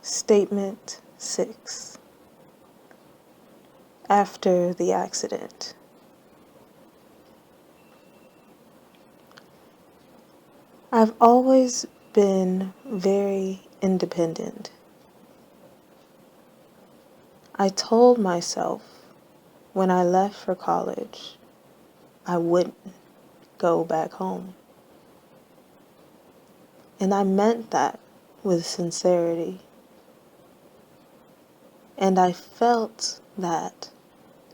Statement 6. After the accident. I've always been very independent. I told myself when I left for college, I wouldn't go back home. And I meant that with sincerity. And I felt that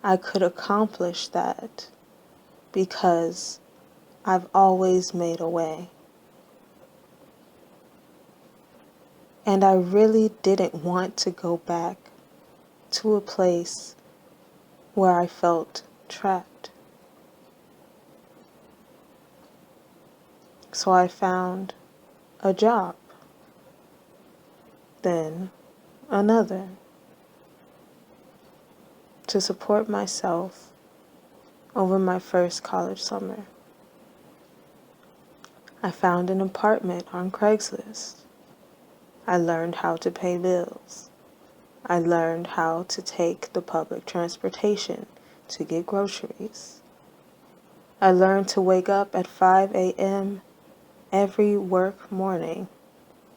I could accomplish that because I've always made a way. And I really didn't want to go back to a place where I felt trapped. So I found a job, then another, to support myself over my first college summer. I found an apartment on Craigslist. I learned how to pay bills. I learned how to take the public transportation to get groceries. I learned to wake up at 5 a.m. every work morning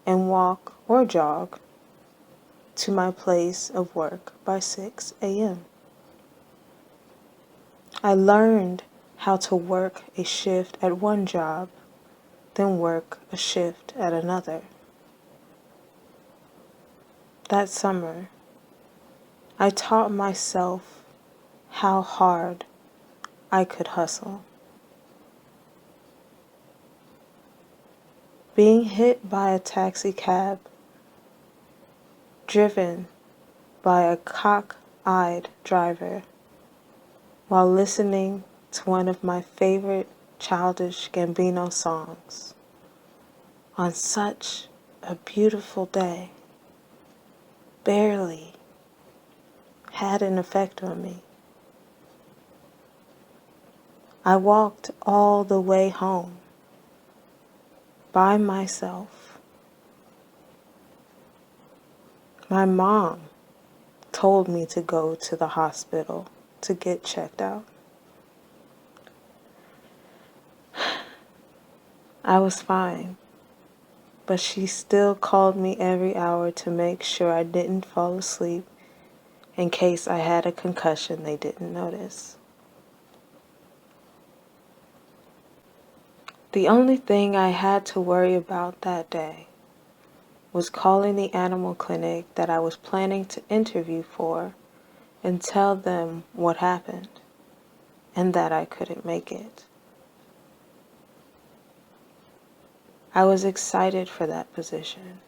and walk or jog to my place of work by 6 a.m. I learned how to work a shift at one job, then work a shift at another. That summer, I taught myself how hard I could hustle. Being hit by a taxi cab, driven by a cock-eyed driver, while listening to one of my favorite Childish Gambino songs on such a beautiful day, barely had an effect on me. I walked all the way home by myself. My mom told me to go to the hospital to get checked out. I was fine, but she still called me every hour to make sure I didn't fall asleep in case I had a concussion they didn't notice. The only thing I had to worry about that day was calling the animal clinic that I was planning to interview for and tell them what happened and that I couldn't make it. I was excited for that position.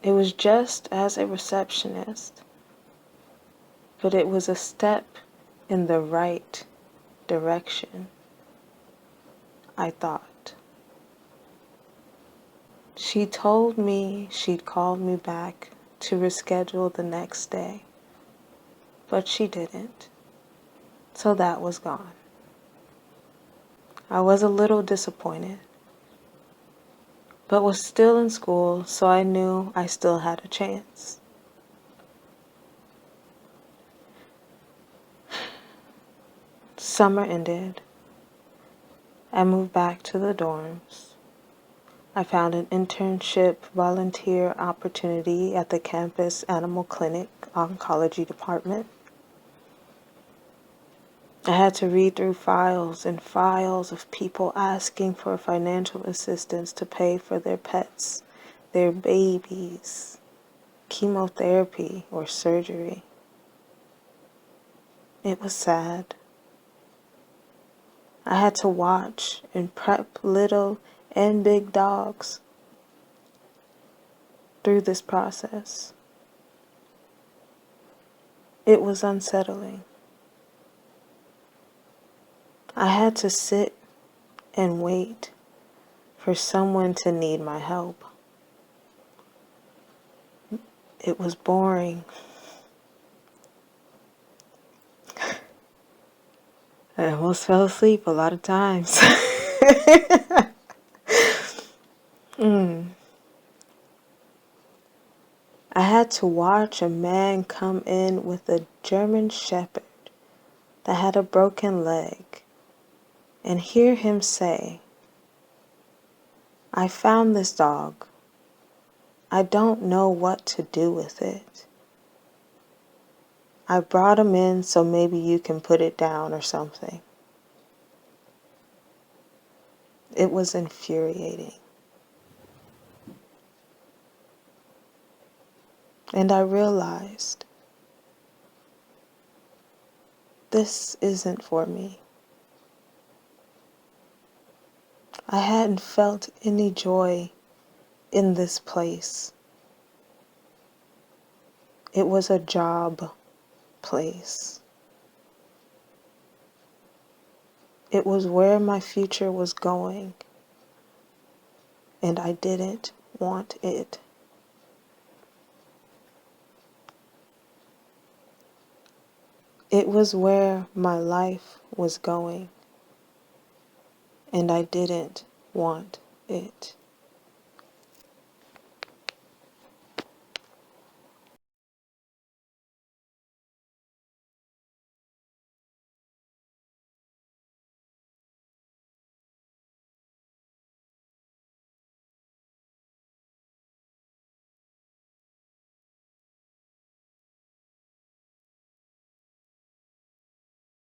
It was just as a receptionist, but it was a step in the right direction, I thought. She told me she'd call me back to reschedule the next day, but she didn't, so that was gone. I was a little disappointed, but was still in school, so I knew I still had a chance. Summer ended. I moved back to the dorms. I found an internship volunteer opportunity at the campus animal clinic oncology department. I had to read through files and files of people asking for financial assistance to pay for their pets, their babies, chemotherapy, or surgery. It was sad. I had to watch and prep little and big dogs through this process. It was unsettling. I had to sit and wait for someone to need my help. It was boring. I almost fell asleep a lot of times. had to watch a man come in with a German Shepherd that had a broken leg and hear him say, "I found this dog. I don't know what to do with it. I brought him in so maybe you can put it down or something." It was infuriating. And I realized, this isn't for me. I hadn't felt any joy in this place. It was a job place. It was where my future was going, and I didn't want it. It was where my life was going, and I didn't want it.